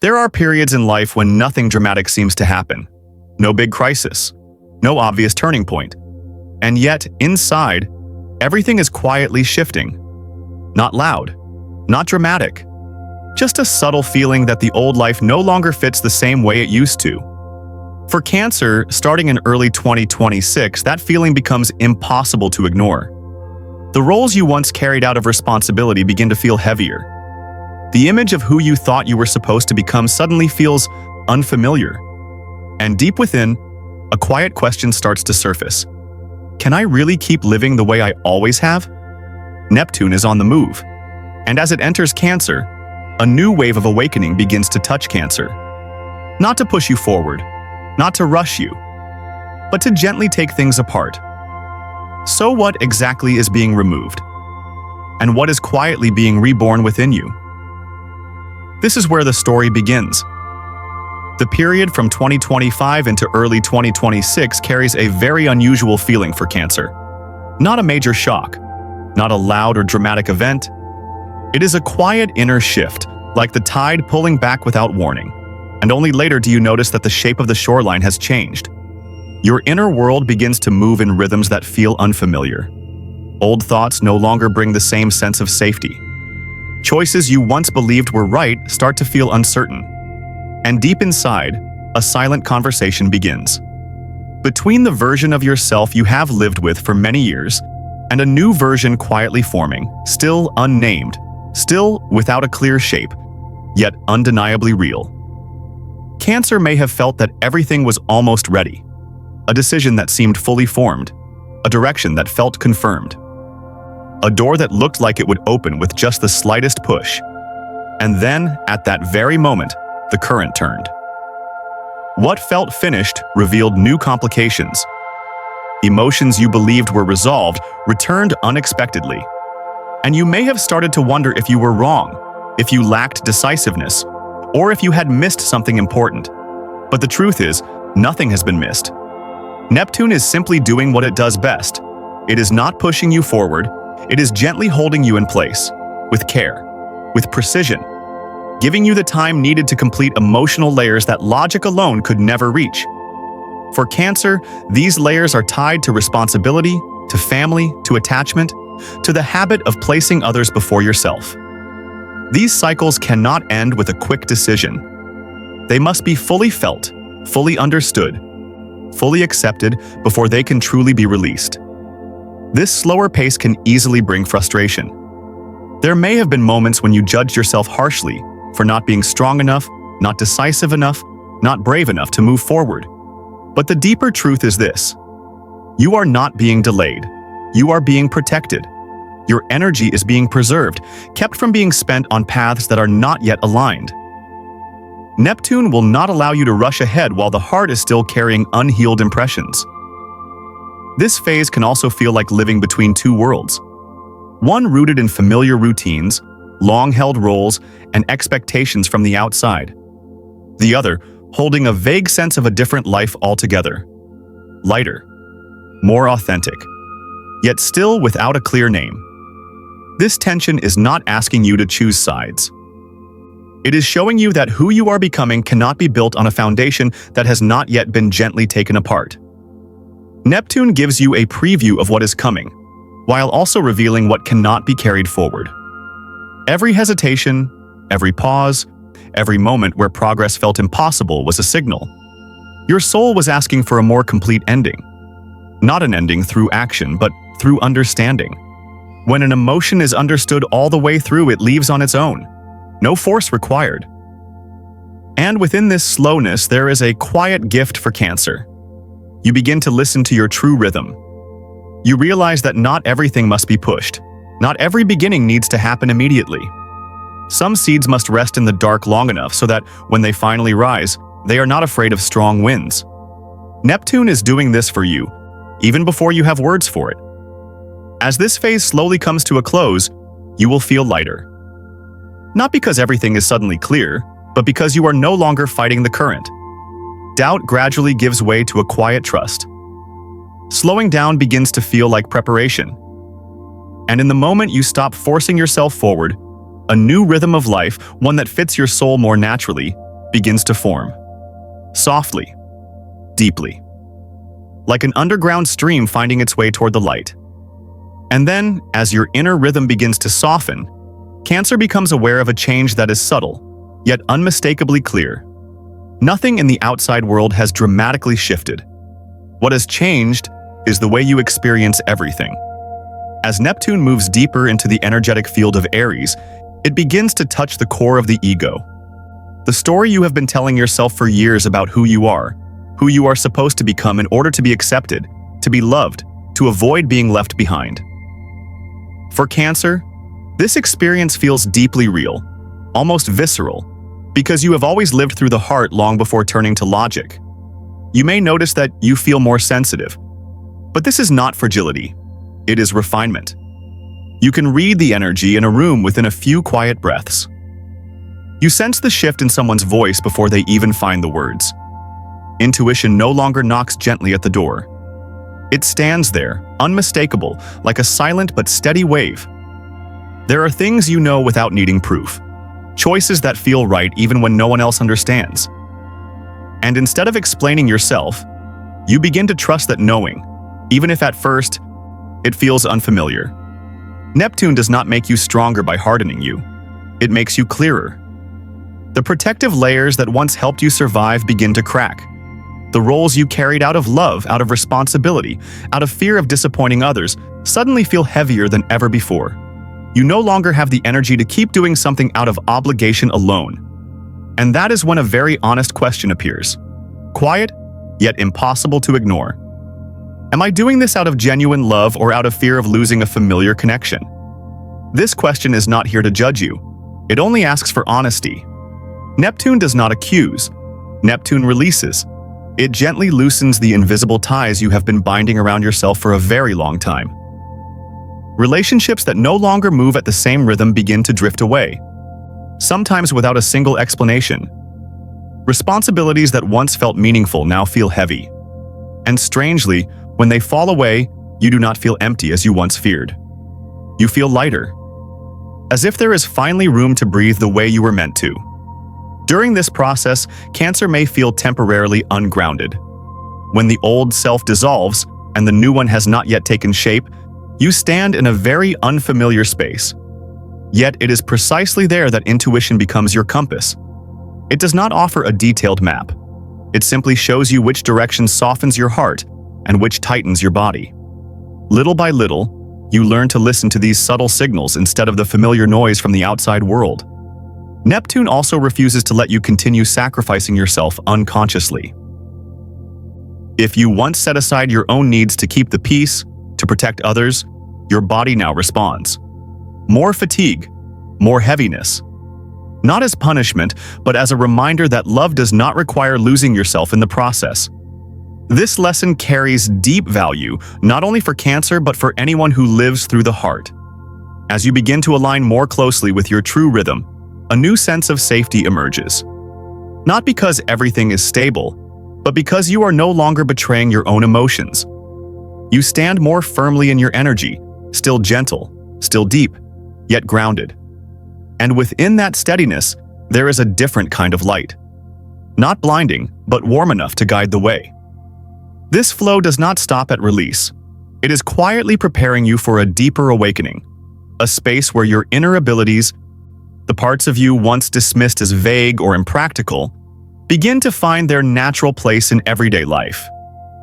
There are periods in life when nothing dramatic seems to happen. No big crisis, no obvious turning point. And yet, inside, everything is quietly shifting. Not loud, not dramatic. Just a subtle feeling that the old life no longer fits the same way it used to. For Cancer, starting in early 2026, that feeling becomes impossible to ignore. The roles you once carried out of responsibility begin to feel heavier. The image of who you thought you were supposed to become suddenly feels unfamiliar. And deep within, a quiet question starts to surface. Can I really keep living the way I always have? Neptune is on the move. And as it enters Cancer, a new wave of awakening begins to touch Cancer. Not to push you forward, not to rush you, but to gently take things apart. So what exactly is being removed? And what is quietly being reborn within you? This is where the story begins. The period from 2025 into early 2026 carries a very unusual feeling for Cancer. Not a major shock, not a loud or dramatic event. It is a quiet inner shift, like the tide pulling back without warning. And only later do you notice that the shape of the shoreline has changed. Your inner world begins to move in rhythms that feel unfamiliar. Old thoughts no longer bring the same sense of safety. Choices you once believed were right start to feel uncertain. And deep inside, a silent conversation begins. Between the version of yourself you have lived with for many years and a new version quietly forming, still unnamed, still without a clear shape, yet undeniably real. Cancer may have felt that everything was almost ready. A decision that seemed fully formed, a direction that felt confirmed. A door that looked like it would open with just the slightest push. And then, at that very moment, the current turned. What felt finished revealed new complications. Emotions you believed were resolved returned unexpectedly. And you may have started to wonder if you were wrong, if you lacked decisiveness, or if you had missed something important. But the truth is, nothing has been missed. Neptune is simply doing what it does best. It is not pushing you forward. It is gently holding you in place, with care, with precision, giving you the time needed to complete emotional layers that logic alone could never reach. For Cancer, these layers are tied to responsibility, to family, to attachment, to the habit of placing others before yourself. These cycles cannot end with a quick decision. They must be fully felt, fully understood, fully accepted before they can truly be released. This slower pace can easily bring frustration. There may have been moments when you judged yourself harshly for not being strong enough, not decisive enough, not brave enough to move forward. But the deeper truth is this: you are not being delayed. You are being protected. Your energy is being preserved, kept from being spent on paths that are not yet aligned. Neptune will not allow you to rush ahead while the heart is still carrying unhealed impressions. This phase can also feel like living between two worlds. One rooted in familiar routines, long-held roles, and expectations from the outside. The other holding a vague sense of a different life altogether. Lighter, more authentic, yet still without a clear name. This tension is not asking you to choose sides. It is showing you that who you are becoming cannot be built on a foundation that has not yet been gently taken apart. Neptune gives you a preview of what is coming, while also revealing what cannot be carried forward. Every hesitation, every pause, every moment where progress felt impossible was a signal. Your soul was asking for a more complete ending. Not an ending through action, but through understanding. When an emotion is understood all the way through, it leaves on its own. No force required. And within this slowness, there is a quiet gift for Cancer. You begin to listen to your true rhythm. You realize that not everything must be pushed. Not every beginning needs to happen immediately. Some seeds must rest in the dark long enough so that when they finally rise, they are not afraid of strong winds. Neptune is doing this for you, even before you have words for it. As this phase slowly comes to a close, you will feel lighter. Not because everything is suddenly clear, but because you are no longer fighting the current. Doubt gradually gives way to a quiet trust. Slowing down begins to feel like preparation. And in the moment you stop forcing yourself forward, a new rhythm of life, one that fits your soul more naturally, begins to form. Softly, deeply. Like an underground stream finding its way toward the light. And then, as your inner rhythm begins to soften, Cancer becomes aware of a change that is subtle, yet unmistakably clear. Nothing in the outside world has dramatically shifted. What has changed is the way you experience everything. As Neptune moves deeper into the energetic field of Aries, it begins to touch the core of the ego. The story you have been telling yourself for years about who you are supposed to become in order to be accepted, to be loved, to avoid being left behind. For Cancer, this experience feels deeply real, almost visceral, because you have always lived through the heart long before turning to logic. You may notice that you feel more sensitive, but this is not fragility. It is refinement. You can read the energy in a room within a few quiet breaths. You sense the shift in someone's voice before they even find the words. Intuition no longer knocks gently at the door. It stands there, unmistakable, like a silent but steady wave. There are things you know without needing proof. Choices that feel right even when no one else understands. And instead of explaining yourself, you begin to trust that knowing, even if at first it feels unfamiliar. Neptune does not make you stronger by hardening you. It makes you clearer. The protective layers that once helped you survive begin to crack. The roles you carried out of love, out of responsibility, out of fear of disappointing others, suddenly feel heavier than ever before. You no longer have the energy to keep doing something out of obligation alone. And that is when a very honest question appears. Quiet, yet impossible to ignore. Am I doing this out of genuine love or out of fear of losing a familiar connection? This question is not here to judge you. It only asks for honesty. Neptune does not accuse. Neptune releases. It gently loosens the invisible ties you have been binding around yourself for a very long time. Relationships that no longer move at the same rhythm begin to drift away, sometimes without a single explanation. Responsibilities that once felt meaningful now feel heavy. And strangely, when they fall away, you do not feel empty as you once feared. You feel lighter, as if there is finally room to breathe the way you were meant to. During this process, Cancer may feel temporarily ungrounded. When the old self dissolves and the new one has not yet taken shape, you stand in a very unfamiliar space. Yet it is precisely there that intuition becomes your compass. It does not offer a detailed map. It simply shows you which direction softens your heart and which tightens your body. Little by little, you learn to listen to these subtle signals instead of the familiar noise from the outside world. Neptune also refuses to let you continue sacrificing yourself unconsciously. If you once set aside your own needs to keep the peace, to protect others, your body now responds. More fatigue, more heaviness. Not as punishment, but as a reminder that love does not require losing yourself in the process. This lesson carries deep value, not only for Cancer, but for anyone who lives through the heart. As you begin to align more closely with your true rhythm, a new sense of safety emerges. Not because everything is stable, but because you are no longer betraying your own emotions. You stand more firmly in your energy, still gentle, still deep, yet grounded. And within that steadiness, there is a different kind of light. Not blinding, but warm enough to guide the way. This flow does not stop at release. It is quietly preparing you for a deeper awakening, a space where your inner abilities, the parts of you once dismissed as vague or impractical, begin to find their natural place in everyday life,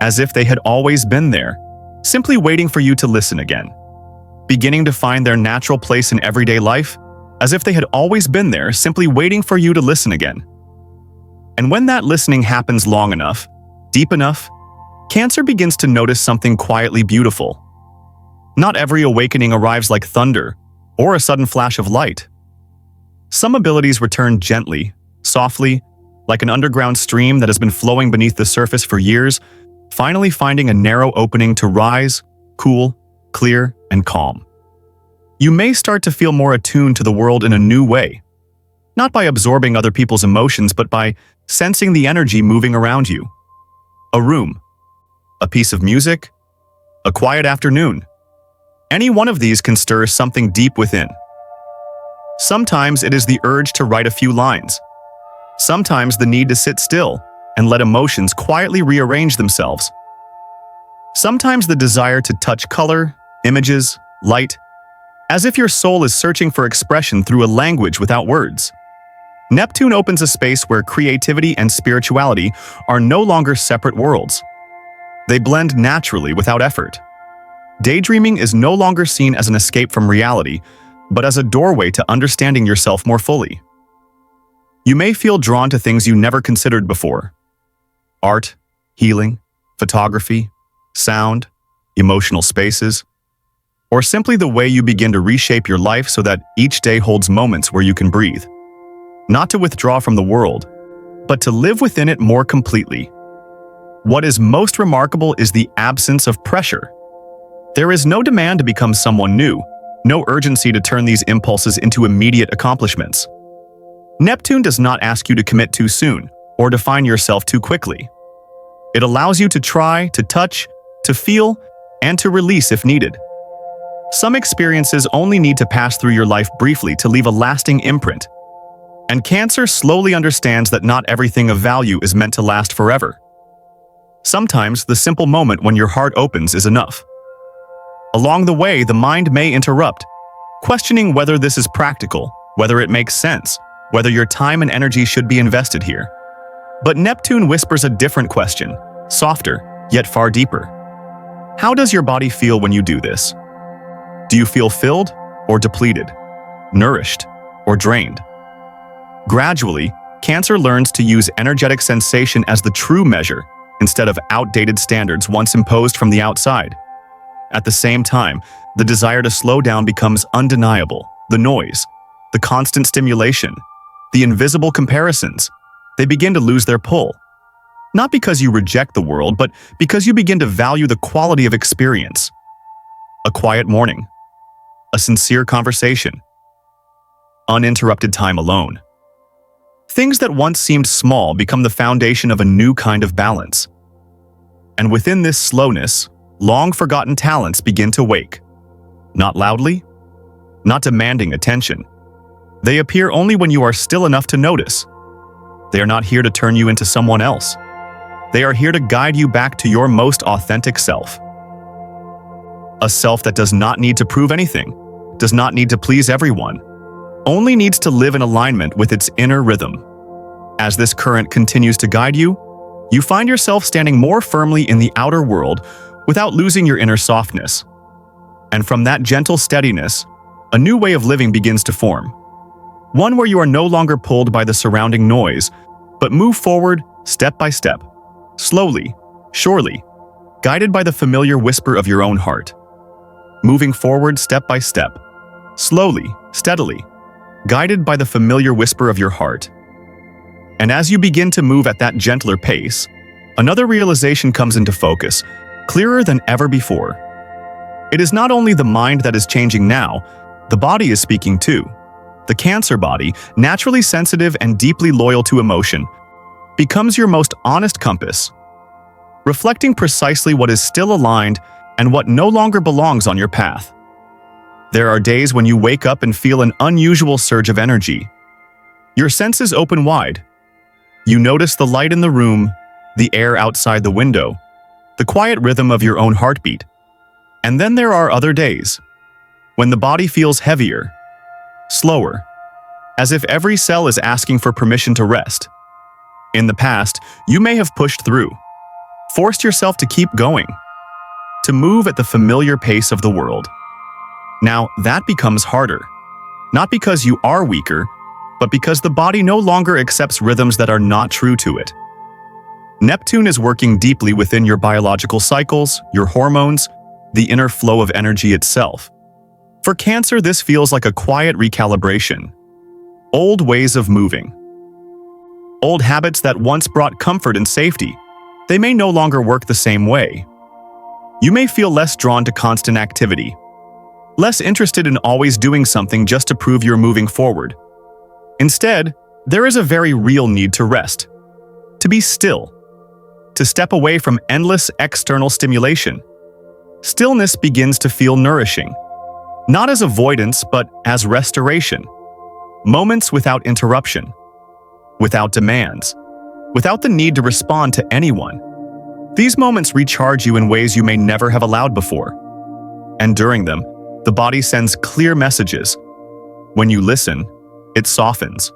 as if they had always been there, simply waiting for you to listen again. Beginning to find their natural place in everyday life, as if they had always been there, simply waiting for you to listen again. And when that listening happens long enough, deep enough, Cancer begins to notice something quietly beautiful. Not every awakening arrives like thunder or a sudden flash of light. Some abilities return gently, softly, like an underground stream that has been flowing beneath the surface for years, finally finding a narrow opening to rise, cool, clear, and calm. You may start to feel more attuned to the world in a new way, not by absorbing other people's emotions, but by sensing the energy moving around you. A room, a piece of music, a quiet afternoon. Any one of these can stir something deep within. Sometimes it is the urge to write a few lines. Sometimes the need to sit still and let emotions quietly rearrange themselves. Sometimes the desire to touch color, images, light, as if your soul is searching for expression through a language without words. Neptune opens a space where creativity and spirituality are no longer separate worlds. They blend naturally without effort. Daydreaming is no longer seen as an escape from reality, but as a doorway to understanding yourself more fully. You may feel drawn to things you never considered before. Art, healing, photography, sound, emotional spaces, or simply the way you begin to reshape your life so that each day holds moments where you can breathe. Not to withdraw from the world, but to live within it more completely. What is most remarkable is the absence of pressure. There is no demand to become someone new, no urgency to turn these impulses into immediate accomplishments. Neptune does not ask you to commit too soon or define yourself too quickly. It allows you to try, to touch, to feel, and to release if needed. Some experiences only need to pass through your life briefly to leave a lasting imprint. And Cancer slowly understands that not everything of value is meant to last forever. Sometimes the simple moment when your heart opens is enough. Along the way, the mind may interrupt, questioning whether this is practical, whether it makes sense, whether your time and energy should be invested here. But Neptune whispers a different question, softer, yet far deeper. How does your body feel when you do this? Do you feel filled or depleted, nourished or drained? Gradually, Cancer learns to use energetic sensation as the true measure instead of outdated standards once imposed from the outside. At the same time, the desire to slow down becomes undeniable. The noise, the constant stimulation, the invisible comparisons, they begin to lose their pull. Not because you reject the world, but because you begin to value the quality of experience. A quiet morning, a sincere conversation, uninterrupted time alone. Things that once seemed small become the foundation of a new kind of balance. And within this slowness, long-forgotten talents begin to wake. Not loudly, not demanding attention. They appear only when you are still enough to notice. They are not here to turn you into someone else. They are here to guide you back to your most authentic self. A self that does not need to prove anything, does not need to please everyone, only needs to live in alignment with its inner rhythm. As this current continues to guide you, you find yourself standing more firmly in the outer world without losing your inner softness. And from that gentle steadiness, a new way of living begins to form. One where you are no longer pulled by the surrounding noise, but move forward step by step, slowly, surely, guided by the familiar whisper of your own heart. Moving forward step by step, slowly, steadily, guided by the familiar whisper of your heart. And as you begin to move at that gentler pace, another realization comes into focus, clearer than ever before. It is not only the mind that is changing now, the body is speaking too. The Cancer body, naturally sensitive and deeply loyal to emotion, becomes your most honest compass, reflecting precisely what is still aligned and what no longer belongs on your path. There are days when you wake up and feel an unusual surge of energy. Your senses open wide. You notice the light in the room, the air outside the window, the quiet rhythm of your own heartbeat. And then there are other days, when the body feels heavier, slower, as if every cell is asking for permission to rest. In the past, you may have pushed through, forced yourself to keep going, to move at the familiar pace of the world. Now, that becomes harder, not because you are weaker, but because the body no longer accepts rhythms that are not true to it. Neptune is working deeply within your biological cycles, your hormones, the inner flow of energy itself. For Cancer, this feels like a quiet recalibration. Old ways of moving. Old habits that once brought comfort and safety, they may no longer work the same way. You may feel less drawn to constant activity, less interested in always doing something just to prove you're moving forward. Instead, there is a very real need to rest, to be still, to step away from endless external stimulation. Stillness begins to feel nourishing, not as avoidance but as restoration. Moments without interruption. without demands, without the need to respond to anyone. These moments recharge you in ways you may never have allowed before. And during them, the body sends clear messages. When you listen, it softens.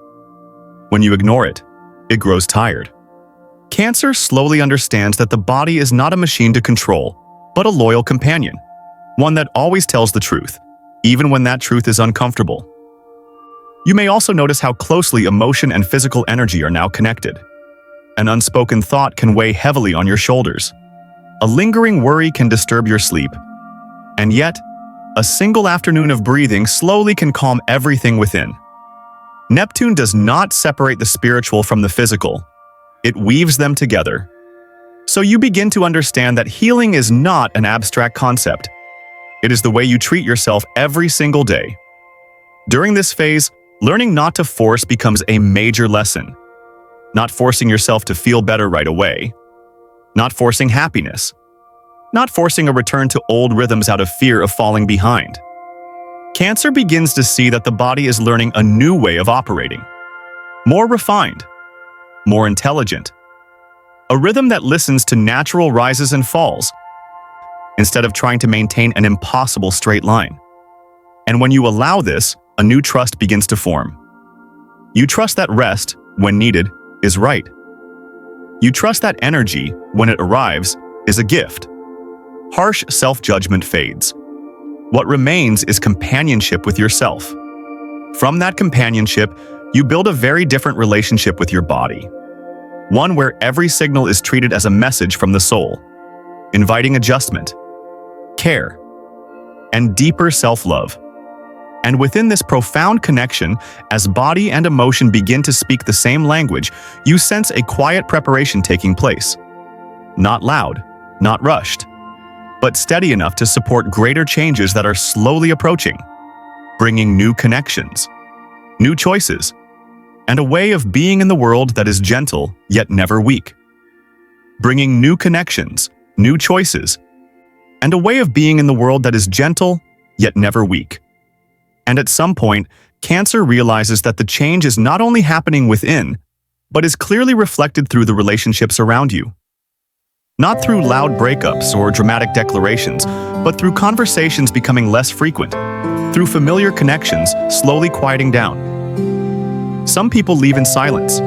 When you ignore it, it grows tired. Cancer slowly understands that the body is not a machine to control, but a loyal companion, one that always tells the truth, even when that truth is uncomfortable. You may also notice how closely emotion and physical energy are now connected. An unspoken thought can weigh heavily on your shoulders. A lingering worry can disturb your sleep. And yet, a single afternoon of breathing slowly can calm everything within. Neptune does not separate the spiritual from the physical. It weaves them together. So you begin to understand that healing is not an abstract concept. It is the way you treat yourself every single day. During this phase, learning not to force becomes a major lesson. Not forcing yourself to feel better right away. Not forcing happiness. Not forcing a return to old rhythms out of fear of falling behind. Cancer begins to see that the body is learning a new way of operating. More refined. More intelligent. A rhythm that listens to natural rises and falls, instead of trying to maintain an impossible straight line. And when you allow this, a new trust begins to form. You trust that rest, when needed, is right. You trust that energy, when it arrives, is a gift. Harsh self-judgment fades. What remains is companionship with yourself. From that companionship, you build a very different relationship with your body. One where every signal is treated as a message from the soul, inviting adjustment, care, and deeper self-love. And within this profound connection, as body and emotion begin to speak the same language, you sense a quiet preparation taking place. Not loud, not rushed, but steady enough to support greater changes that are slowly approaching, bringing new connections, new choices, and a way of being in the world that is gentle yet never weak. Bringing new connections, new choices, and a way of being in the world that is gentle yet never weak. And at some point, Cancer realizes that the change is not only happening within, but is clearly reflected through the relationships around you. Not through loud breakups or dramatic declarations, but through conversations becoming less frequent, through familiar connections slowly quieting down. Some people leave in silence.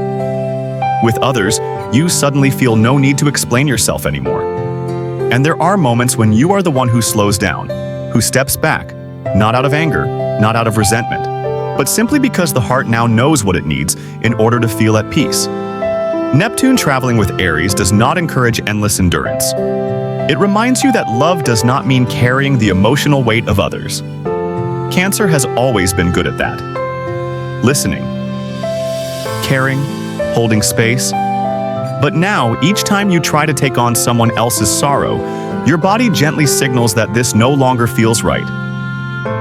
With others, you suddenly feel no need to explain yourself anymore. And there are moments when you are the one who slows down, who steps back, not out of anger, not out of resentment, but simply because the heart now knows what it needs in order to feel at peace. Neptune traveling with Aries does not encourage endless endurance. It reminds you that love does not mean carrying the emotional weight of others. Cancer has always been good at that. Listening, caring, holding space. But now, each time you try to take on someone else's sorrow, your body gently signals that this no longer feels right.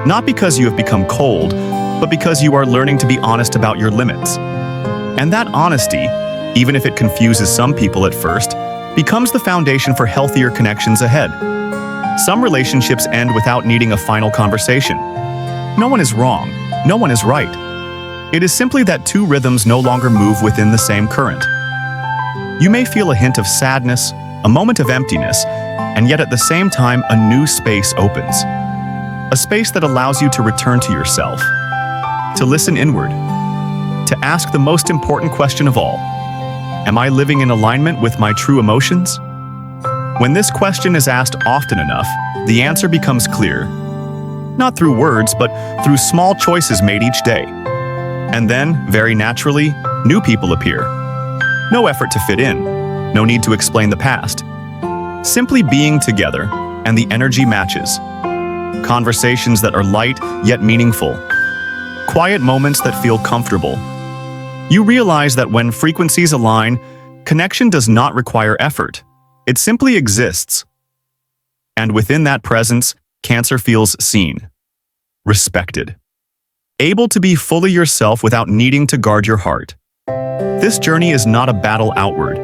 Not because you have become cold, but because you are learning to be honest about your limits. And that honesty, even if it confuses some people at first, becomes the foundation for healthier connections ahead. Some relationships end without needing a final conversation. No one is wrong, no one is right. It is simply that two rhythms no longer move within the same current. You may feel a hint of sadness, a moment of emptiness, and yet at the same time a new space opens. A space that allows you to return to yourself, to listen inward, to ask the most important question of all: am I living in alignment with my true emotions? When this question is asked often enough, the answer becomes clear. Not through words, but through small choices made each day. And then, very naturally, new people appear. No effort to fit in, no need to explain the past. Simply being together, and the energy matches. Conversations that are light yet meaningful. Quiet moments that feel comfortable. You realize that when frequencies align, connection does not require effort. It simply exists. And within that presence, Cancer feels seen, respected, able to be fully yourself without needing to guard your heart. This journey is not a battle outward.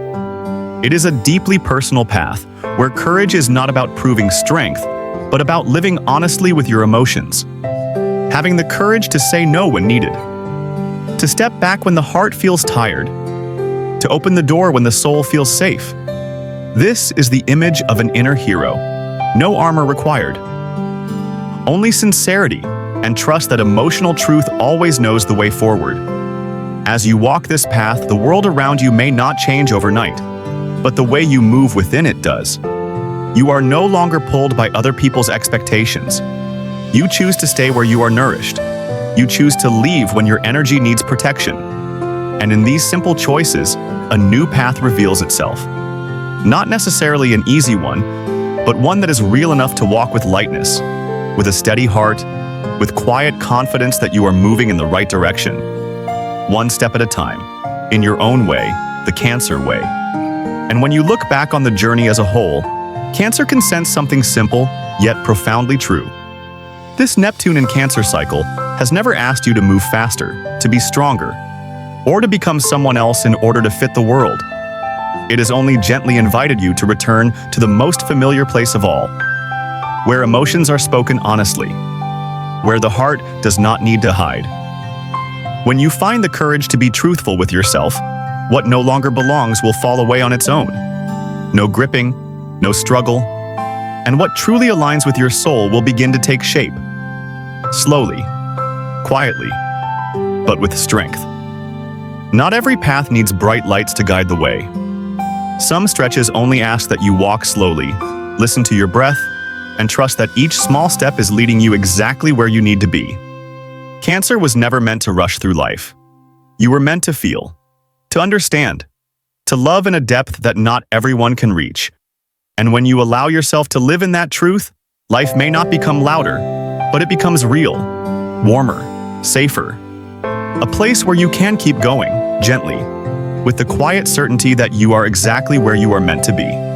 It is a deeply personal path where courage is not about proving strength, but about living honestly with your emotions. Having the courage to say no when needed. To step back when the heart feels tired, to open the door when the soul feels safe. This is the image of an inner hero. No armor required. Only sincerity and trust that emotional truth always knows the way forward. As you walk this path, the world around you may not change overnight, but the way you move within it does. You are no longer pulled by other people's expectations. You choose to stay where you are nourished. You choose to leave when your energy needs protection. And in these simple choices, a new path reveals itself. Not necessarily an easy one, but one that is real enough to walk with lightness, with a steady heart, with quiet confidence that you are moving in the right direction. One step at a time, in your own way, the Cancer way. And when you look back on the journey as a whole, Cancer can sense something simple, yet profoundly true. This Neptune in Cancer cycle has never asked you to move faster, to be stronger, or to become someone else in order to fit the world. It has only gently invited you to return to the most familiar place of all, where emotions are spoken honestly, where the heart does not need to hide. When you find the courage to be truthful with yourself, what no longer belongs will fall away on its own. No gripping, no struggle, and what truly aligns with your soul will begin to take shape. Slowly, quietly, but with strength. Not every path needs bright lights to guide the way. Some stretches only ask that you walk slowly, listen to your breath, and trust that each small step is leading you exactly where you need to be. Cancer was never meant to rush through life. You were meant to feel, to understand, to love in a depth that not everyone can reach. And when you allow yourself to live in that truth, life may not become louder, but it becomes real, warmer, safer. A place where you can keep going, gently, with the quiet certainty that you are exactly where you are meant to be.